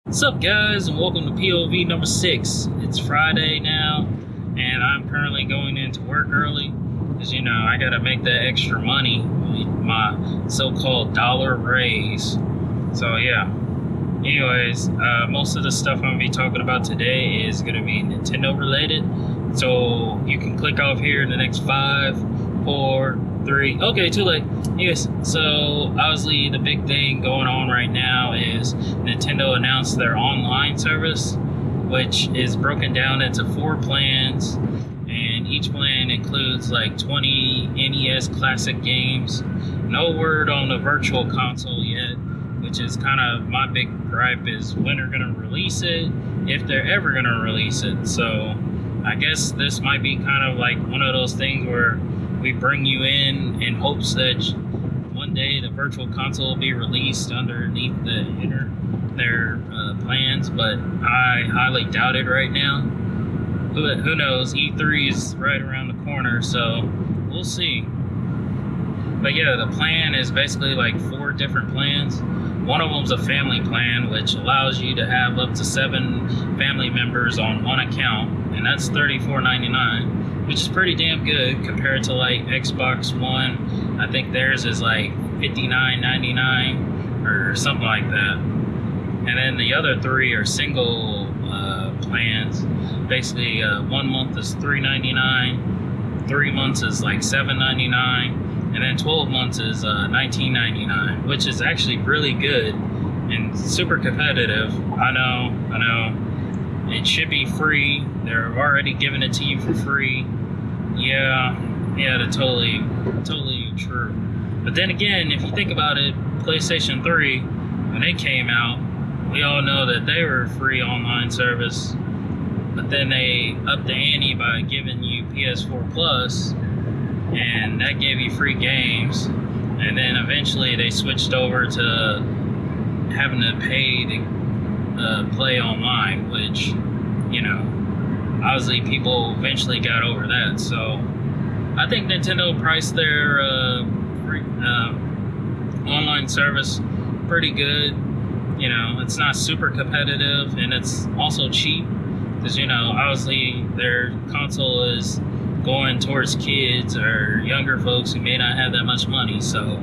What's up, guys, and welcome to POV number 6. It's Friday now, and I'm currently going into work early because, you know, I gotta make that extra money, my so-called dollar raise. So, yeah. Anyways, most of the stuff I'm gonna be talking about today is gonna be Nintendo related. So, you can click off here in the next 5, 4, 3. Okay, too late. Yes, so obviously the big thing going on right now is Nintendo announced their online service, which is broken down into 4 plans, and each plan includes like 20 NES classic games. No word on the virtual console yet, which is kind of my big gripe, is when they're gonna release it, if they're ever gonna release it. So I guess this might be kind of like one of those things where we bring you in hopes that one day the virtual console will be released underneath their plans, but I highly doubt it right now. Who knows? E3 is right around the corner, so we'll see. But yeah, the plan is basically like 4 different plans. One of them's a family plan, which allows you to have up to 7 family members on one account, and that's $34.99, which is pretty damn good compared to like Xbox One. I think theirs is like $59.99 or something like that. And then the other 3 are single plans. Basically, 1 month is $3.99, 3 months is like $7.99. And then 12 months is $19.99, which is actually really good and super competitive. I know. It should be free. They're already giving it to you for free. Yeah, that's totally true. But then again, if you think about it, PlayStation 3, when they came out, we all know that they were a free online service. But then they upped the ante by giving you PS4 Plus, and that gave you free games. And then eventually they switched over to having to pay to play online, which, you know, obviously people eventually got over that. So I think Nintendo priced their free online service pretty good. You know, it's not super competitive, and it's also cheap because, you know, obviously their console is going towards kids or younger folks who may not have that much money. So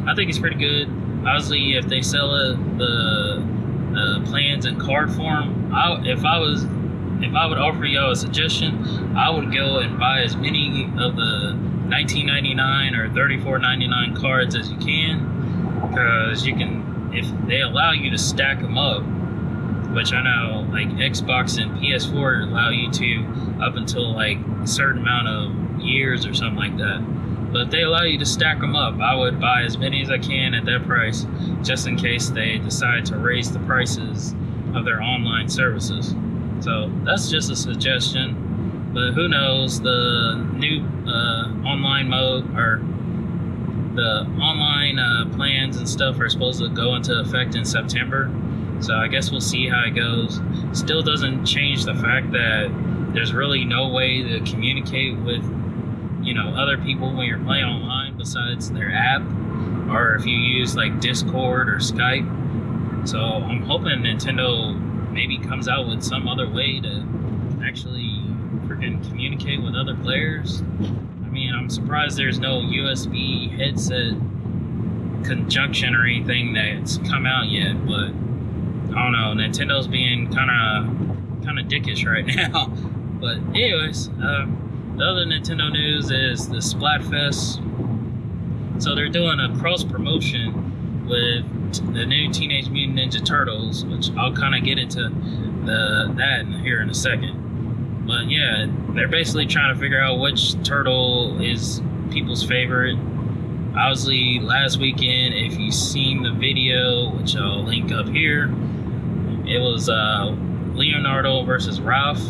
I think it's pretty good. Obviously, if they sell the plans in card form, if I would offer y'all a suggestion, I would go and buy as many of the $19.99 or $34.99 cards as you can, because you can, if they allow you to stack them up, which I know like Xbox and PS4 allow you to up until like a certain amount of years or something like that. But if they allow you to stack them up, I would buy as many as I can at that price, just in case they decide to raise the prices of their online services. So that's just a suggestion, but who knows? The new online mode, or the online plans and stuff, are supposed to go into effect in September. So I guess we'll see how it goes. Still doesn't change the fact that there's really no way to communicate with, you know, other people when you're playing online besides their app, or if you use like Discord or Skype. So I'm hoping Nintendo maybe comes out with some other way to actually freaking communicate with other players. I mean, I'm surprised there's no USB headset conjunction or anything that's come out yet, but I don't know. Nintendo's being kind of dickish right now. But anyways, the other Nintendo news is the Splatfest. So they're doing a cross promotion with the new Teenage Mutant Ninja Turtles, which I'll kind of get into that here in a second. But yeah, they're basically trying to figure out which turtle is people's favorite. Obviously, last weekend, if you've seen the video, which I'll link up here, it was Leonardo versus Ralph.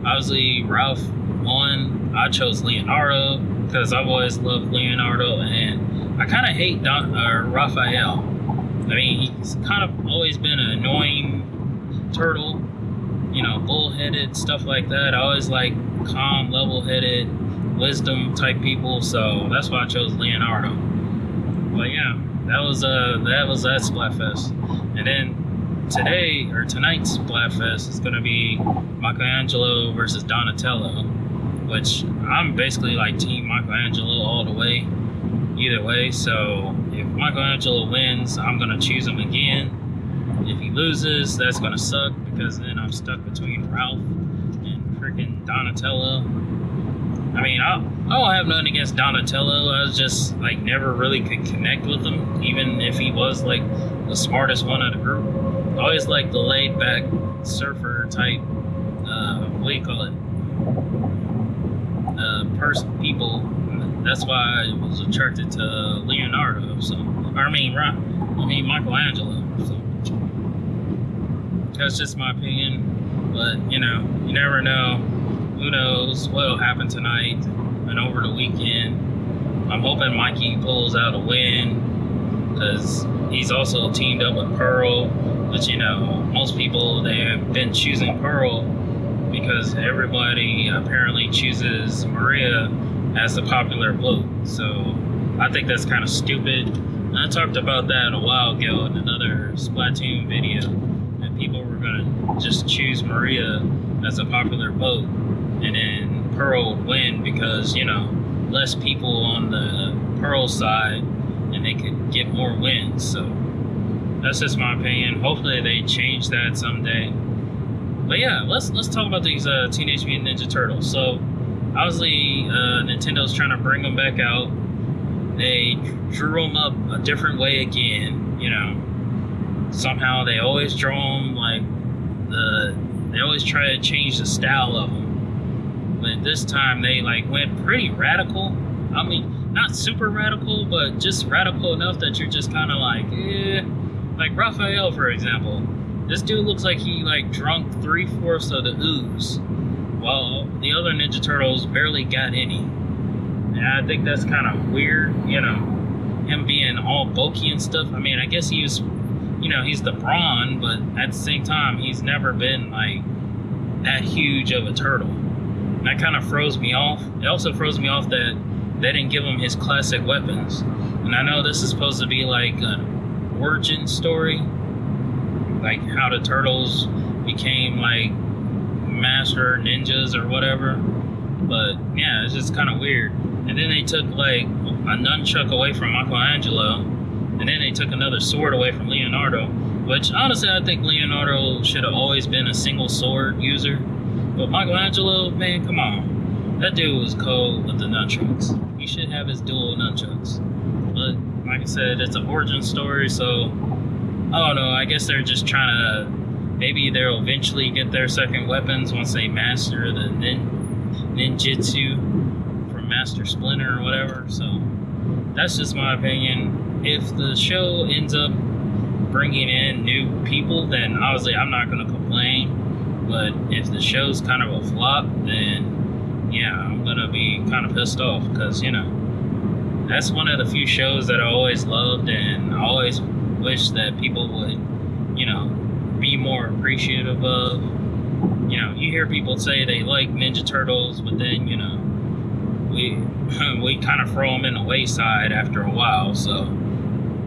Obviously, Ralph won. I chose Leonardo because I've always loved Leonardo, and I kind of hate Raphael. I mean, he's kind of always been an annoying turtle, you know, bullheaded, stuff like that. I always like calm, level-headed, wisdom type people, so that's why I chose Leonardo. But yeah, that was that Splatfest. And then today or tonight's Splatfest is going to be Michelangelo versus Donatello, which I'm basically like Team Michelangelo all the way, either way. So if Michelangelo wins, I'm going to choose him again. If he loses, that's going to suck, because then I'm stuck between Ralph and freaking Donatello. I mean, I don't have nothing against Donatello. I was just like never really could connect with him, even if he was like the smartest one of the group. I always like the laid back surfer type, what do you call it? People. That's why I was attracted to Leonardo. So, I mean Michelangelo. So that's just my opinion. But you know, you never know. Who knows what'll happen tonight and over the weekend. I'm hoping Mikey pulls out a win, because he's also teamed up with Pearl, which, you know, most people, they have been choosing Pearl because everybody apparently chooses Maria as the popular vote. So I think that's kind of stupid. And I talked about that a while ago in another Splatoon video, that people were gonna just choose Maria as a popular vote, and then Pearl would win because, you know, less people on the Pearl side and they could get more wins. So that's just my opinion. Hopefully they change that someday. But yeah, let's talk about these Teenage Mutant Ninja Turtles. So obviously Nintendo's trying to bring them back out. They drew them up a different way again, you know. Somehow they always draw them like they always try to change the style of them. But this time they like went pretty radical. I mean, not super radical, but just radical enough that you're just kind of like, eh. Like Raphael, for example. This dude looks like he like drunk 3/4 of the ooze, while the other Ninja Turtles barely got any. And I think that's kind of weird, you know, him being all bulky and stuff. I mean, I guess he was, you know, he's the Brawn, but at the same time, he's never been like that huge of a turtle. And that kind of froze me off. It also froze me off that they didn't give him his classic weapons. And I know this is supposed to be like an origin story, like how the turtles became like master ninjas or whatever. But yeah, it's just kind of weird. And then they took like a nunchuck away from Michelangelo, and then they took another sword away from Leonardo, which honestly I think Leonardo should have always been a single sword user. But Michelangelo, man, come on. That dude was cold with the nunchucks. He should have his dual nunchucks. But like I said, it's an origin story, so I don't know. I guess they're just trying to, maybe they'll eventually get their second weapons once they master the ninjutsu from Master Splinter or whatever. So that's just my opinion. If the show ends up bringing in new people, then obviously I'm not going to complain. But if the show's kind of a flop, then yeah, I'm going to be kind of pissed off, because, you know, that's one of the few shows that I always loved, and I always wish that people would, you know, be more appreciative of. You know, you hear people say they like Ninja Turtles, but then, you know, we kind of throw them in the wayside after a while. So,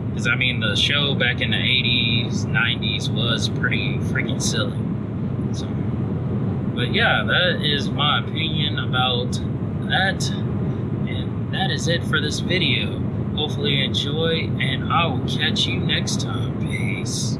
because I mean, the show back in the 80s, 90s was pretty freaking silly. So, but yeah, that is my opinion about that, and that is it for this video. Hopefully you enjoy, and I will catch you next time. Peace.